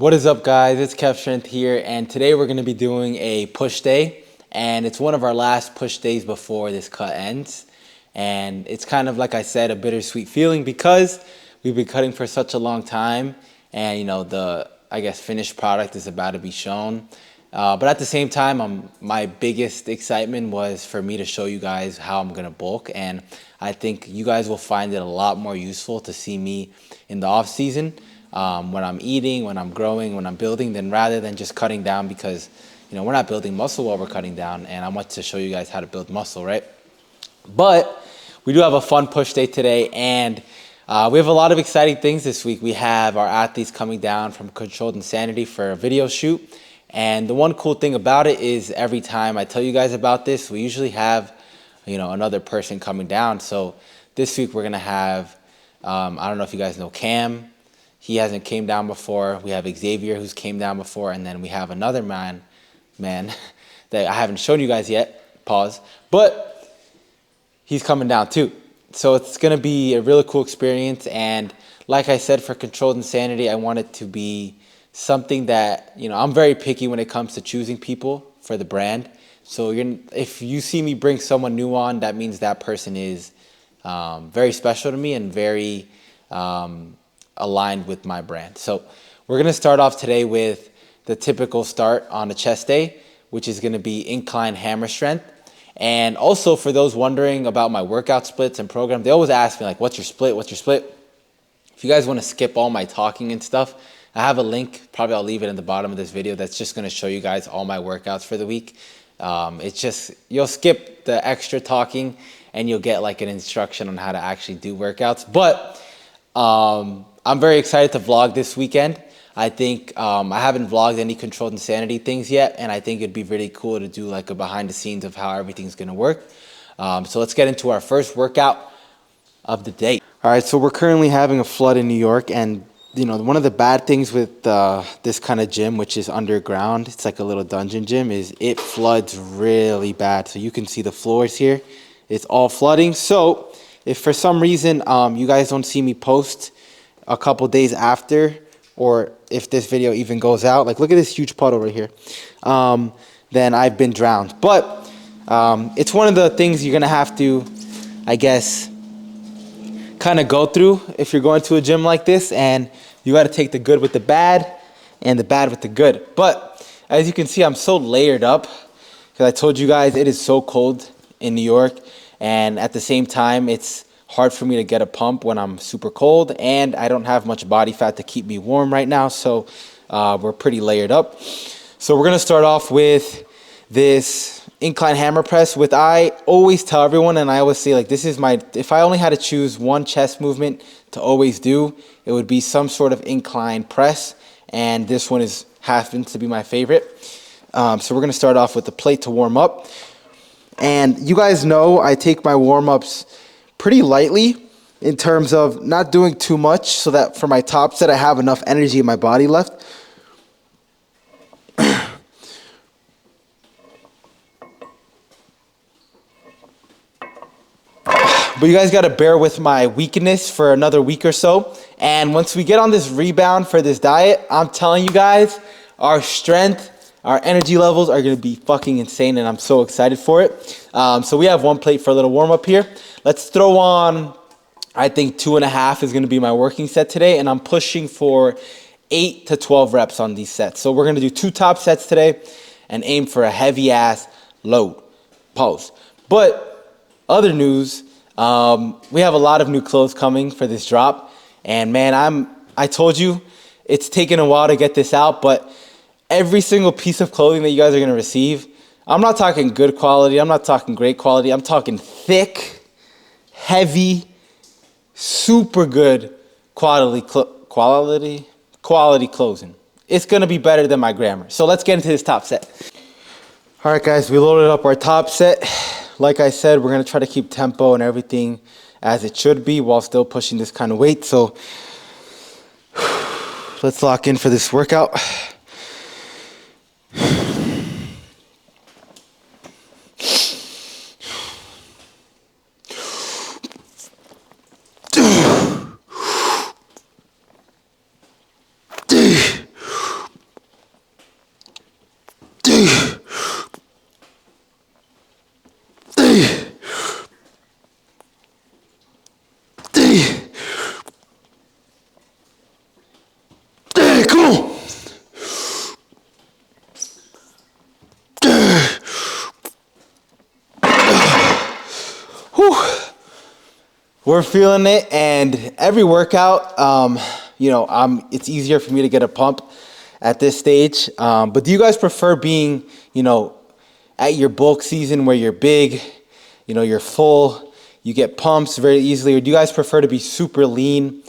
What is up, guys? It's Kev Strength here, and today we're going to be doing a push day, and it's one of our last push days before this cut ends. And it's kind of, like I said, a bittersweet feeling because we've been cutting for such a long time, and the finished product is about to be shown. But at the same time, my biggest excitement was for me to show you guys how I'm going to bulk, and I think you guys will find it a lot more useful to see me in the off season. When I'm eating, when I'm growing, when I'm building, then rather than just cutting down, because we're not building muscle while we're cutting down, and I want to show you guys how to build muscle, right? But we do have a fun push day today, and we have a lot of exciting things this week. We have our athletes coming down from Controlled Insanity for a video shoot, and the one cool thing about it is every time I tell you guys about this, we usually have another person coming down. So this week we're gonna have I don't know if you guys know Cam. He hasn't came down before. We have Xavier, who's came down before, and then we have another man that I haven't shown you guys yet. Pause. But he's coming down too. So it's gonna be a really cool experience. And like I said, for Controlled Insanity, I want it to be something that I'm very picky when it comes to choosing people for the brand. So if you see me bring someone new on, that means that person is very special to me and very aligned with my brand. So we're going to start off today with the typical start on a chest day, which is going to be incline hammer strength. And also, for those wondering about my workout splits and program, they always ask me, like, what's your split? What's your split? If you guys want to skip all my talking and stuff, I have a link. Probably I'll leave it in the bottom of this video. That's just going to show you guys all my workouts for the week. It's just, you'll skip the extra talking and you'll get like an instruction on how to actually do workouts. But I'm very excited to vlog this weekend. I think I haven't vlogged any Controlled Insanity things yet, and I think it'd be really cool to do like a behind the scenes of how everything's gonna work. So let's get into our first workout of the day. All right, so we're currently having a flood in New York, and one of the bad things with this kind of gym, which is underground, it's like a little dungeon gym, is it floods really bad. So you can see the floors here, it's all flooding. So if for some reason you guys don't see me post a couple days after, or if this video even goes out, like look at this huge puddle right here, then I've been drowned. But it's one of the things you're gonna have to, I guess, kind of go through if you're going to a gym like this, and you got to take the good with the bad and the bad with the good. But as you can see, I'm so layered up because I told you guys it is so cold in New York, and at the same time it's hard for me to get a pump when I'm super cold, and I don't have much body fat to keep me warm right now, so we're pretty layered up. So we're gonna start off with this incline hammer press, which I always tell everyone, and I always say, like, this is if I only had to choose one chest movement to always do, it would be some sort of incline press, and this one happens to be my favorite. So we're gonna start off with the plate to warm up. And you guys know I take my warm-ups pretty lightly in terms of not doing too much, so that for my top set I have enough energy in my body left. But you guys got to bear with my weakness for another week or so. And once we get on this rebound for this diet, I'm telling you guys, our strength, our energy levels are going to be fucking insane, and I'm so excited for it. So we have one plate for a little warm up here. Let's throw on, I think 2.5 is going to be my working set today, and I'm pushing for 8 to 12 reps on these sets. So we're going to do 2 top sets today and aim for a heavy ass load. Pause. But other news, we have a lot of new clothes coming for this drop, and man, I told you it's taken a while to get this out, but every single piece of clothing that you guys are going to receive, I'm not talking good quality, I'm not talking great quality, I'm talking thick, heavy, super good quality clothing. It's going to be better than my grammar. So let's get into this top set. All right, guys, we loaded up our top set. Like I said, we're going to try to keep tempo and everything as it should be while still pushing this kind of weight. So let's lock in for this workout. Come on. Whew. We're feeling it, and every workout, it's easier for me to get a pump at this stage. But do you guys prefer being, at your bulk season where you're big, you're full, you get pumps very easily, or do you guys prefer to be super lean,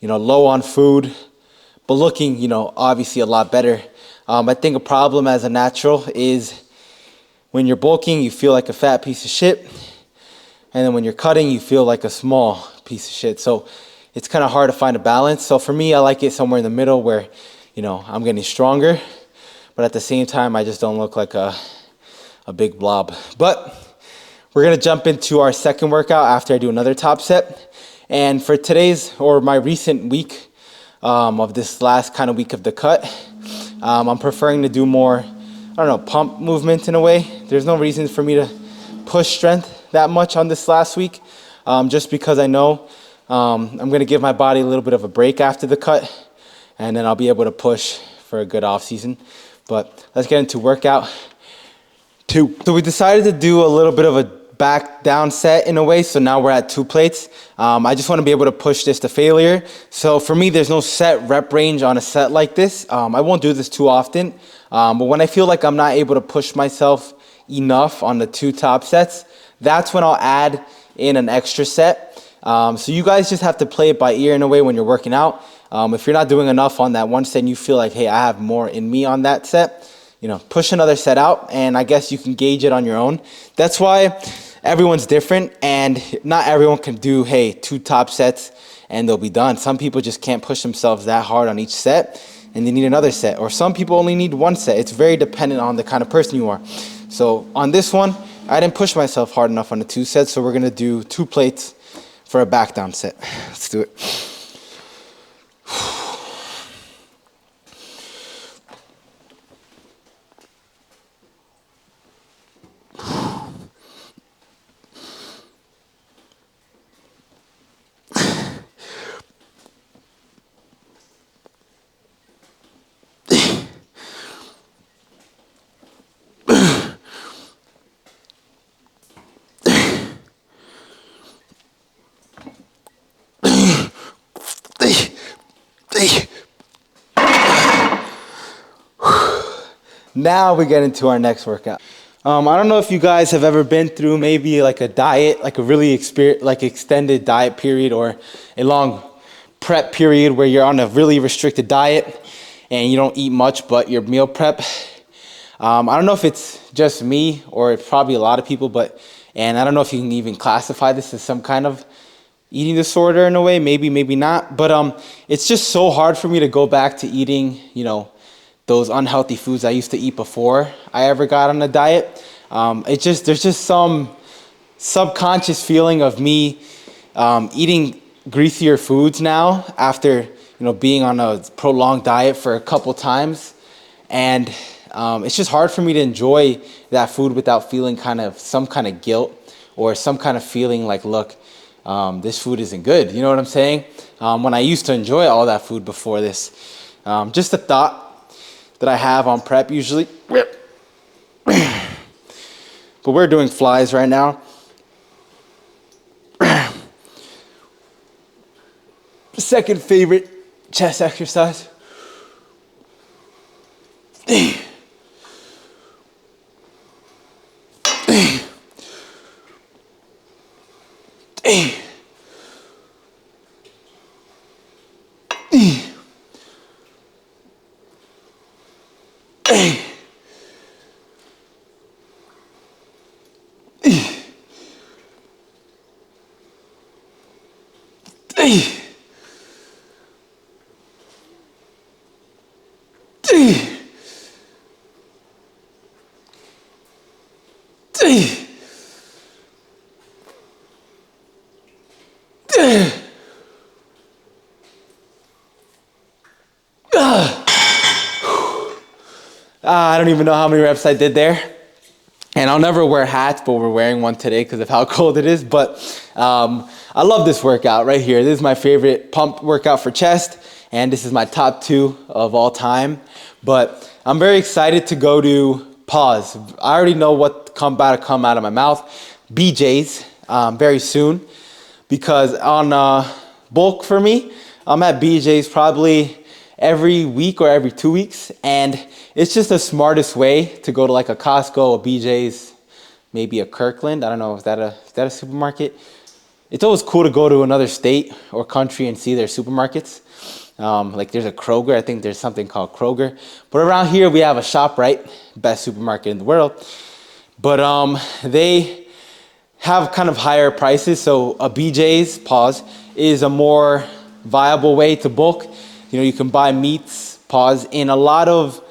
low on food, but looking, obviously a lot better? I think a problem as a natural is when you're bulking, you feel like a fat piece of shit. And then when you're cutting, you feel like a small piece of shit. So it's kind of hard to find a balance. So for me, I like it somewhere in the middle where, I'm getting stronger, but at the same time, I just don't look like a big blob. But we're gonna jump into our second workout after I do another top set. And for today's, or my recent week of this last kind of week of the cut, I'm preferring to do more, pump movement in a way. There's no reason for me to push strength that much on this last week, just because I know I'm going to give my body a little bit of a break after the cut, and then I'll be able to push for a good off season. But let's get into workout 2. So we decided to do a little bit of a back down set in a way, so now we're at 2 plates. I just want to be able to push this to failure. So for me, there's no set rep range on a set like this. I won't do this too often, but when I feel like I'm not able to push myself enough on the 2 top sets, that's when I'll add in an extra set. So you guys just have to play it by ear in a way when you're working out. If you're not doing enough on that one set and you feel like, hey, I have more in me on that set, push another set out, and I guess you can gauge it on your own. That's why everyone's different, and not everyone can do, 2 top sets and they'll be done. Some people just can't push themselves that hard on each set and they need another set, or some people only need 1 set. It's very dependent on the kind of person you are. So on this one, I didn't push myself hard enough on the 2 sets, so we're gonna do 2 plates for a back down set. Let's do it. Now we get into our next workout. I don't know if you guys have ever been through maybe like a diet, like a really extended diet period, or a long prep period where you're on a really restricted diet and you don't eat much but your meal prep. I don't know if it's just me or it's probably a lot of people, and I don't know if you can even classify this as some kind of eating disorder in a way, maybe not, but it's just so hard for me to go back to eating, those unhealthy foods I used to eat before I ever got on a diet. There's just some subconscious feeling of me eating greasier foods now after being on a prolonged diet for a couple times, and it's just hard for me to enjoy that food without feeling some kind of guilt or some kind of feeling like, look, this food isn't good. You know what I'm saying? When I used to enjoy all that food before this. Just a thought that I have on prep usually. But we're doing flies right now. Second favorite chest exercise. I don't even know how many reps I did there. And I'll never wear hats, but we're wearing one today because of how cold it is. But I love this workout right here. This is my favorite pump workout for chest, and this is my top 2 of all time. But I'm very excited to go to pause. I already know what about to come out of my mouth. BJ's very soon, because on bulk for me, I'm at BJ's probably every week or every 2 weeks, and it's just the smartest way to go to like a Costco, a BJ's, maybe a Kirkland. I don't know, is that a supermarket? It's always cool to go to another state or country and see their supermarkets. Like there's a Kroger, I think there's something called Kroger. But around here we have a ShopRite, best supermarket in the world. But they have kind of higher prices, so a BJ's, pause, is a more viable way to bulk. You know, you can buy meats, pause, in a lot of,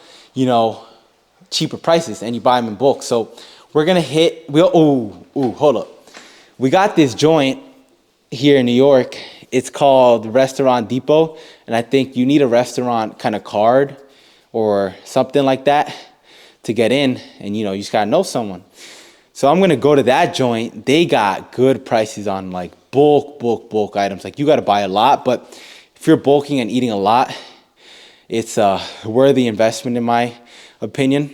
cheaper prices, and you buy them in bulk. So we're gonna hit, hold up. We got this joint here in New York. It's called Restaurant Depot, and I think you need a restaurant kind of card or something like that to get in, and you just gotta know someone. So I'm gonna go to that joint. They got good prices on like bulk items. Like you gotta buy a lot, but if you're bulking and eating a lot, it's a worthy investment in my opinion.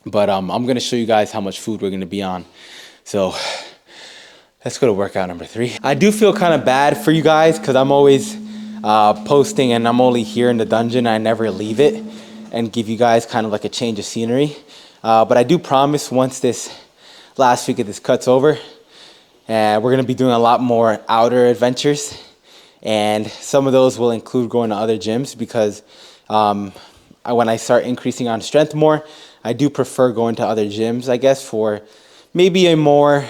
But I'm gonna show you guys how much food we're gonna be on. So let's go to workout number 3. I do feel kind of bad for you guys because I'm always posting and I'm only here in the dungeon. I never leave it and give you guys kind of like a change of scenery. But I do promise once this last week of this cut's over, we're gonna be doing a lot more outer adventures. And some of those will include going to other gyms because when I start increasing on strength more, I do prefer going to other gyms, I guess, for maybe a more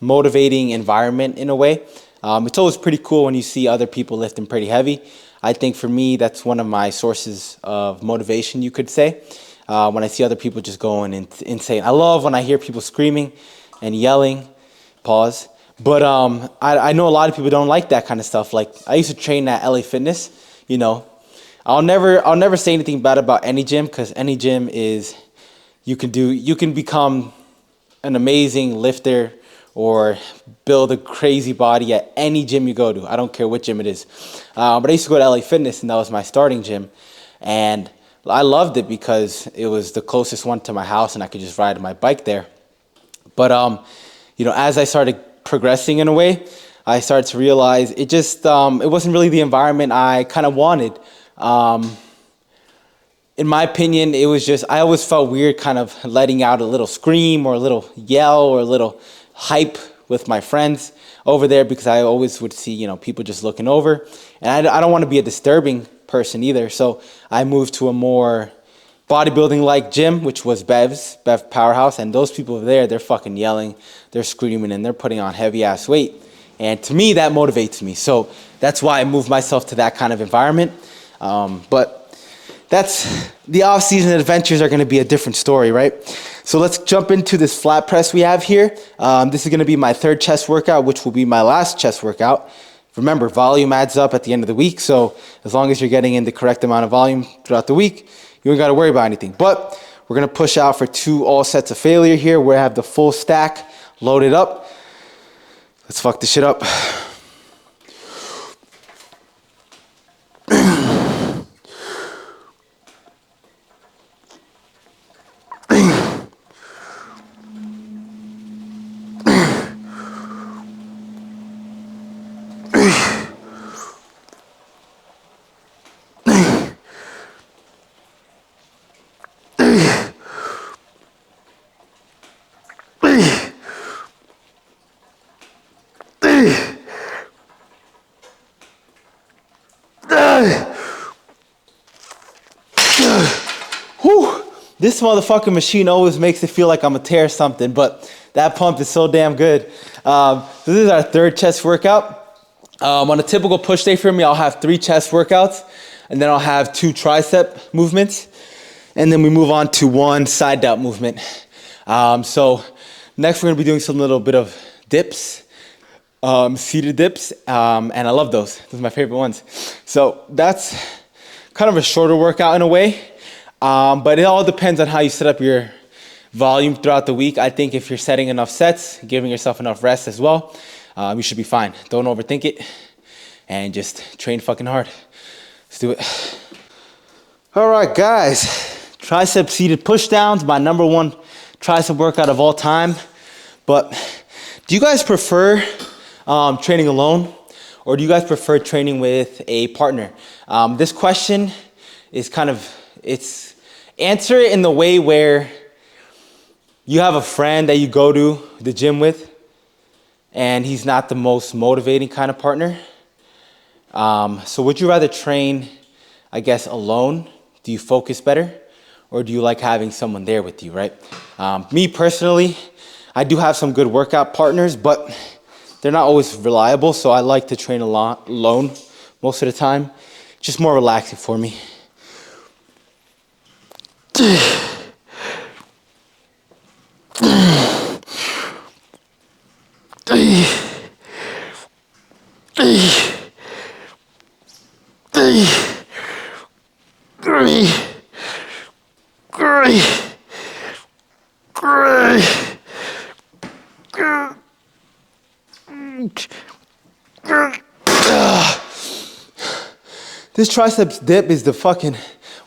motivating environment in a way. It's always pretty cool when you see other people lifting pretty heavy. I think for me, that's one of my sources of motivation, you could say, when I see other people just going insane. I love when I hear people screaming and yelling, pause. But I know a lot of people don't like that kind of stuff. Like I used to train at LA Fitness, I'll never say anything bad about any gym, because any gym is, you can become an amazing lifter or build a crazy body at any gym you go to. I don't care what gym it is. But I used to go to LA Fitness, and that was my starting gym. And I loved it because it was the closest one to my house and I could just ride my bike there. But, as I started progressing in a way, I started to realize it wasn't really the environment I kind of wanted. In my opinion, it was just, I always felt weird kind of letting out a little scream or a little yell or a little hype with my friends over there, because I always would see, people just looking over. And I don't want to be a disturbing person either. So I moved to a more bodybuilding-like gym, which was Bev Powerhouse. And those people over there, they're fucking yelling, they're screaming, and they're putting on heavy-ass weight. And to me, that motivates me. So that's why I moved myself to that kind of environment. But that's, the off-season adventures are going to be a different story, right? So let's jump into this flat press we have here. This is going to be my 3rd chest workout, which will be my last chest workout. Remember, volume adds up at the end of the week. So as long as you're getting in the correct amount of volume throughout the week, you ain't got to worry about anything. But we're going to push out for 2 all sets of failure here, where I have the full stack loaded up. Let's fuck this shit up. This motherfucking machine always makes it feel like I'm gonna tear something, but that pump is so damn good. So this is our 3rd chest workout. On a typical push day for me, I'll have 3 chest workouts, and then I'll have 2 tricep movements, and then we move on to 1 side delt movement. So next we're gonna be doing some little bit of dips, seated dips, and I love those. Those are my favorite ones. So that's kind of a shorter workout in a way. But it all depends on how you set up your volume throughout the week. I think if you're setting enough sets, giving yourself enough rest as well, you should be fine. Don't overthink it and just train fucking hard. Let's do it. All right, guys. Tricep seated push downs, my number one tricep workout of all time. But do you guys prefer training alone, or do you guys prefer training with a partner? This question is answer it in the way where you have a friend that you go to the gym with, and he's not the most motivating kind of partner. So would you rather train, I guess, alone? Do you focus better? Or do you like having someone there with you, right? Me personally, I do have some good workout partners, but they're not always reliable, so I like to train alone most of the time. Just more relaxing for me. This triceps dip is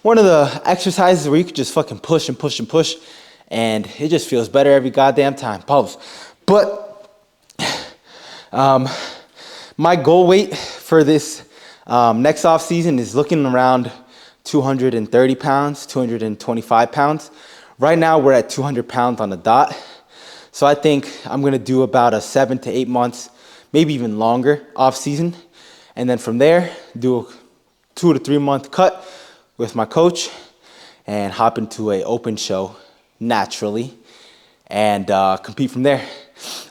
one of the exercises where you can just fucking push and push and push, and it just feels better every goddamn time. Pause. But my goal weight for this next off season is looking around 230 pounds, 225 pounds. Right now we're at 200 pounds on the dot. So I think I'm gonna do about a 7 to 8 months, maybe even longer off season. And then from there, do a 2 to 3 month cut with my coach and hop into an open show naturally and compete from there.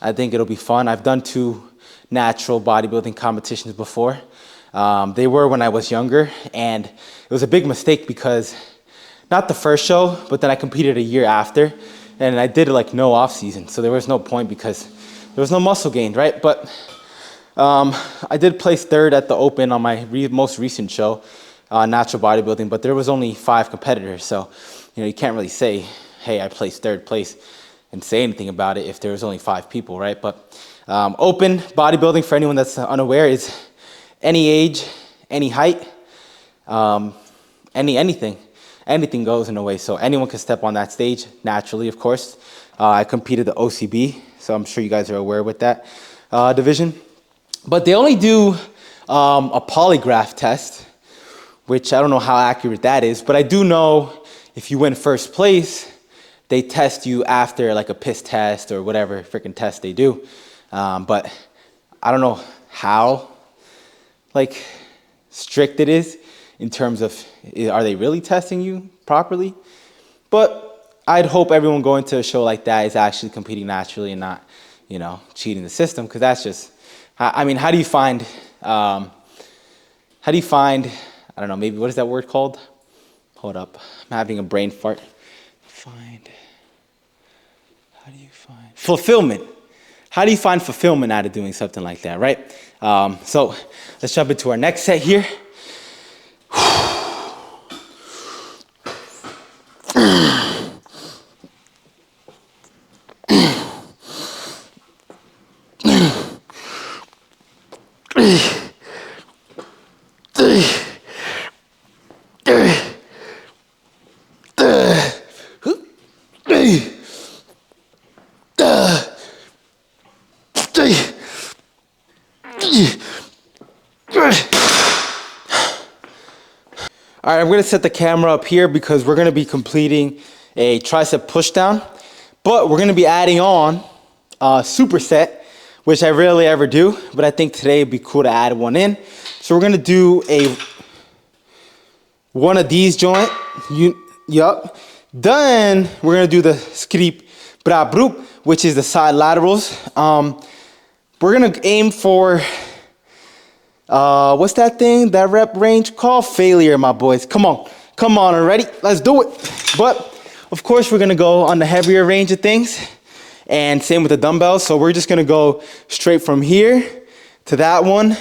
I think it'll be fun. I've done 2 natural bodybuilding competitions before. They were when I was younger, and it was a big mistake because not the first show, but then I competed a year after, and I did like no off season, so there was no point because there was no muscle gained, right? But I did place 3rd at the open on my most recent show, natural bodybuilding, but there was only 5 competitors, so you can't really say, hey, I placed 3rd place and say anything about it if there was only 5 people, right? But open bodybuilding, for anyone that's unaware, is any age, any height, anything goes in a way. So anyone can step on that stage naturally, of course. I competed the OCB, so I'm sure you guys are aware with that division. But they only do a polygraph test, which I don't know how accurate that is, but I do know if you win first place, they test you after like a piss test or whatever freaking test they do. But I don't know how strict it is in terms of, are they really testing you properly? But I'd hope everyone going to a show like that is actually competing naturally and not, cheating the system, because that's just, I mean, how do you find, I don't know, maybe, what is that word called? Hold up, I'm having a brain fart. How do you find fulfillment? How do you find fulfillment out of doing something like that, right? So let's jump into our next set here. All right, I'm gonna set the camera up here because we're gonna be completing a tricep push down, but we're gonna be adding on a superset, which I rarely ever do, but I think today it'd be cool to add one in. So we're gonna do one of these joint, Then we're gonna do the skip bra broop, which is the side laterals. We're gonna aim for, what's that thing, that rep range called? Failure, my boys. Come on already, let's do it. But of course we're gonna go on the heavier range of things, and same with the dumbbells. So we're just gonna go straight from here to that one,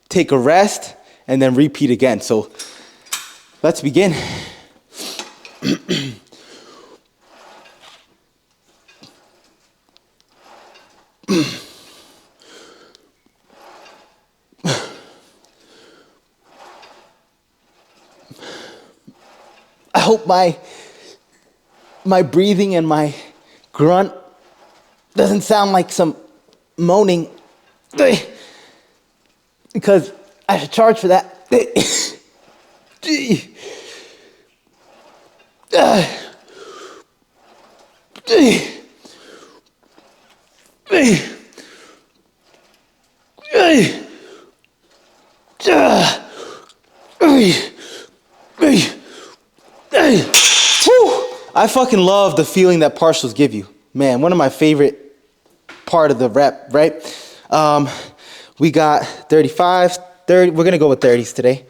take a rest, and then repeat again. So Let's begin. I hope my breathing and my grunt doesn't sound like some moaning, because I should charge for that. I fucking love the feeling that partials give you. Man, one of my favorite part of the rep, right? We got 35, 30, we're gonna go with 30s today.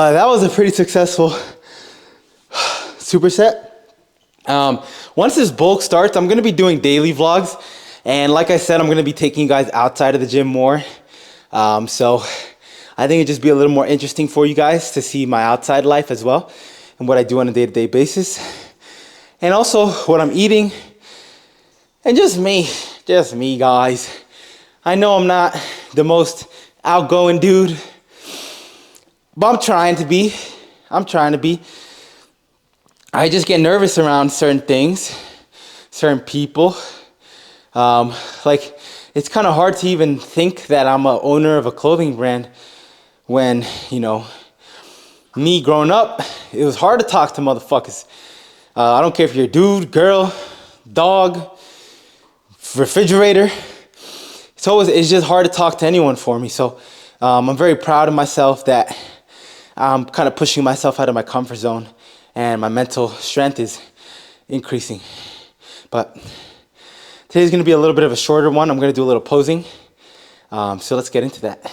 That was a pretty successful superset. Once this bulk starts, I'm gonna be doing daily vlogs, and like I said, I'm gonna be taking you guys outside of the gym more. So I think it'd just be a little more interesting for you guys to see my outside life as well, and what I do on a day-to-day basis, and also what I'm eating, and just me guys. I know I'm not the most outgoing dude, but I'm trying to be. I just get nervous around certain things, certain people. Like, it's kind of hard to even think that I'm a owner of a clothing brand when, you know, me growing up, it was hard to talk to motherfuckers. I don't care if you're a dude, girl, dog, refrigerator. It's just hard to talk to anyone for me. So I'm very proud of myself that I'm kind of pushing myself out of my comfort zone, and my mental strength is increasing. But today's gonna be a little bit of a shorter one. I'm gonna do a little posing. So let's get into that.